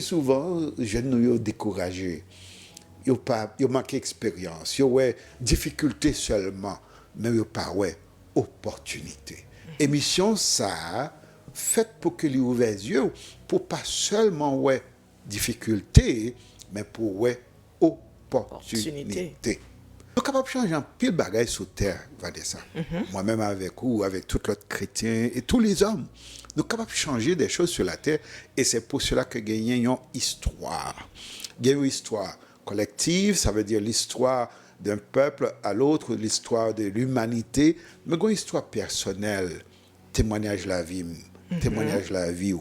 Souvent, les jeunes nous sont découragés. Ils manquent d'expérience. Ils ont difficulté seulement, mais ils n'ont pas opportunité. Émission ça, faite pour que les ouvrent les yeux, pour pas seulement difficulté, mais pour opportunité. Nous sommes capables de changer un pile de bagages sur terre, Vanessa. Moi-même avec vous, avec tout l'autre chrétien et tous les hommes. Nous sommes capables de changer des choses sur la terre et c'est pour cela que nous avons une histoire. Nous avons une histoire collective, ça veut dire l'histoire d'un peuple à l'autre, l'histoire de l'humanité, mais nous avons une histoire personnelle, témoignage de la vie, témoignage de la vie.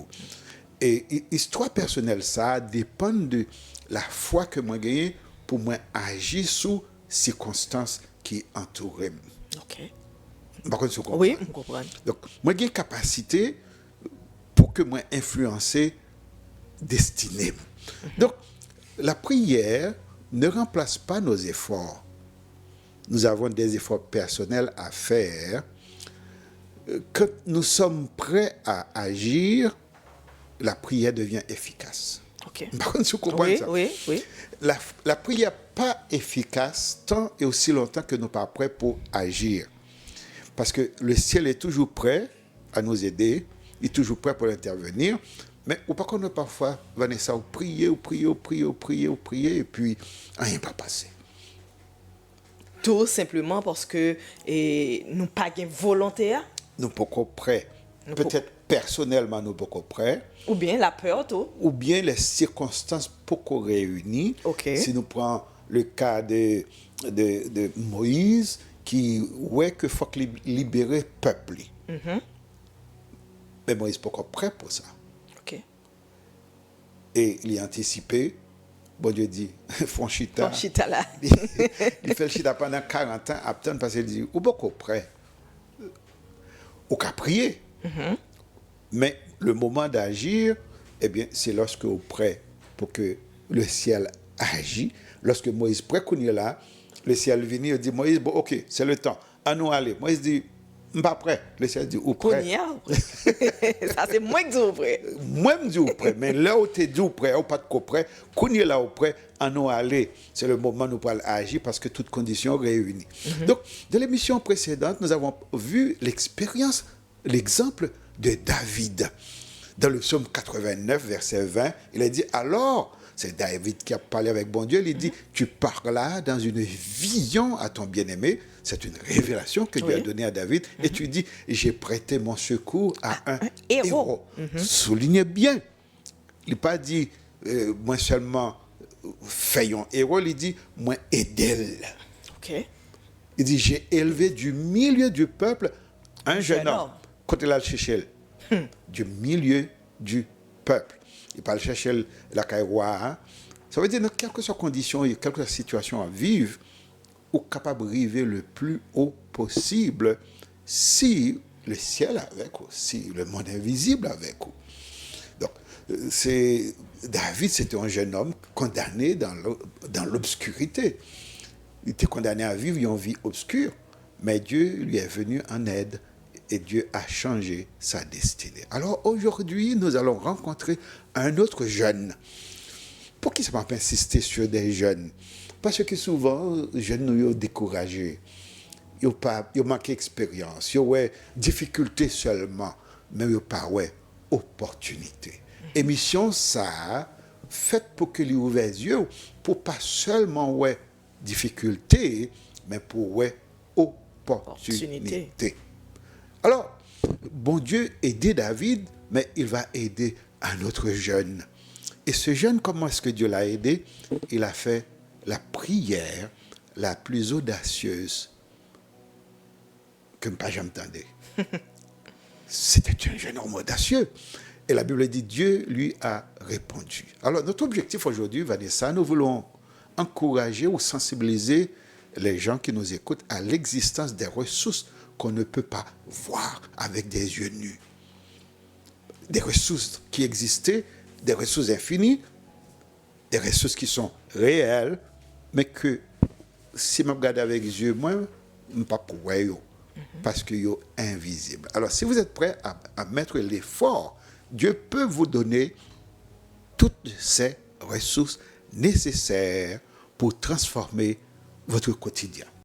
Et histoire personnelle, ça dépend de la foi que moi j'ai pour moi agir sous circonstances qui entourent. OK. Par contre, vous comprenez? Oui, je comprends. Donc, moi j'ai une capacité pour que moi influencer destinée. Donc, la prière ne remplace pas nos efforts. Nous avons des efforts personnels à faire. Quand nous sommes prêts à agir, la prière devient efficace. OK. Par contre, vous comprenez ça? Oui. La prière n'est pas efficace tant et aussi longtemps que nous ne sommes pas prêts pour agir. Parce que le ciel est toujours prêt à nous aider, il est toujours prêt pour intervenir. Mais ou pas qu'on parfois, Vanessa, vous priez, et puis rien n'est pas passé. Tout simplement parce que nous pas de volonté. Nous ne sommes pas prêts. Peut-être personnellement, nous ne sommes pas prêts. Ou bien la peur, tout. Ou bien les circonstances beaucoup réunies. Okay. Si nous prenons le cas de Moïse, qui que faut libérer le peuple. Mais Moïse n'est pas prêt pour ça. OK. Et il a anticipé. Bon Dieu dit, Fonchita. Fonchita là. Il fait le chita pendant 40 ans, attendre parce qu'il dit, ou beaucoup prêt. Ou qu'à prier. Mais le moment d'agir, eh bien, c'est lorsque vous êtes prêt pour que le ciel agit. Lorsque Moïse prêt qu'on est là, le ciel vient et dit, Moïse, bon, ok, c'est le temps, à nous aller. Moïse dit, je ne suis pas prêt. Le ciel dit, ou prêt. Ça, c'est moi qui dis prêt. Moi, je dis ou prêt. Mais là où tu es dit ou prêt, ou pas de prêt, qu'on est là ou prêt, à nous aller. C'est le moment où nous pourrons agir parce que toutes conditions réunies. Donc, dans l'émission précédente, nous avons vu l'expérience, l'exemple de David. Dans le psaume 89, verset 20, il a dit, alors, c'est David qui a parlé avec bon Dieu, il dit, tu parles dans une vision à ton bien-aimé, c'est une révélation que Dieu a donnée à David, et tu dis, j'ai prêté mon secours à un héros. Soulignez bien, il n'a pas dit, moi seulement, faisons héros, il dit, moi aidez-le. OK. Il dit, j'ai élevé du milieu du peuple un jeune homme. Quand il a cherché du milieu du peuple. Il parle chercher la caïroua. Hein? Ça veut dire que quelles que soient les conditions et quelles que soient les situations à vivre, ou capable d'arriver le plus haut possible si le ciel est avec vous, si le monde invisible est avec vous. Donc, David, c'était un jeune homme condamné dans l'obscurité. Il était condamné à vivre une vie obscure, mais Dieu lui est venu en aide. Et Dieu a changé sa destinée. Alors aujourd'hui, nous allons rencontrer un autre jeune. Pour qui ça m'a pas insisté sur des jeunes? Parce que souvent, les jeunes nous sont découragés. Ils ont manqué d'expérience. Ils ont difficulté seulement, mais ils n'ont pas opportunité. Émission ça, faite pour que les ouvrent les yeux, pour pas seulement difficulté, mais pour opportunité. Alors, bon Dieu aidait David, mais il va aider un autre jeune. Et ce jeune, comment est-ce que Dieu l'a aidé? Il a fait la prière la plus audacieuse que pas jamais entendu. C'était un jeune homme audacieux. Et la Bible dit, Dieu lui a répondu. Alors, notre objectif aujourd'hui, Vanessa, nous voulons encourager ou sensibiliser les gens qui nous écoutent à l'existence des ressources qu'on ne peut pas voir avec des yeux nus. Des ressources qui existaient, des ressources infinies, des ressources qui sont réelles, mais que si je regarde avec les yeux, moi, je ne peux pas pouvoir, parce qu'ils sont invisibles. Alors, si vous êtes prêts à mettre l'effort, Dieu peut vous donner toutes ces ressources nécessaires pour transformer votre quotidien.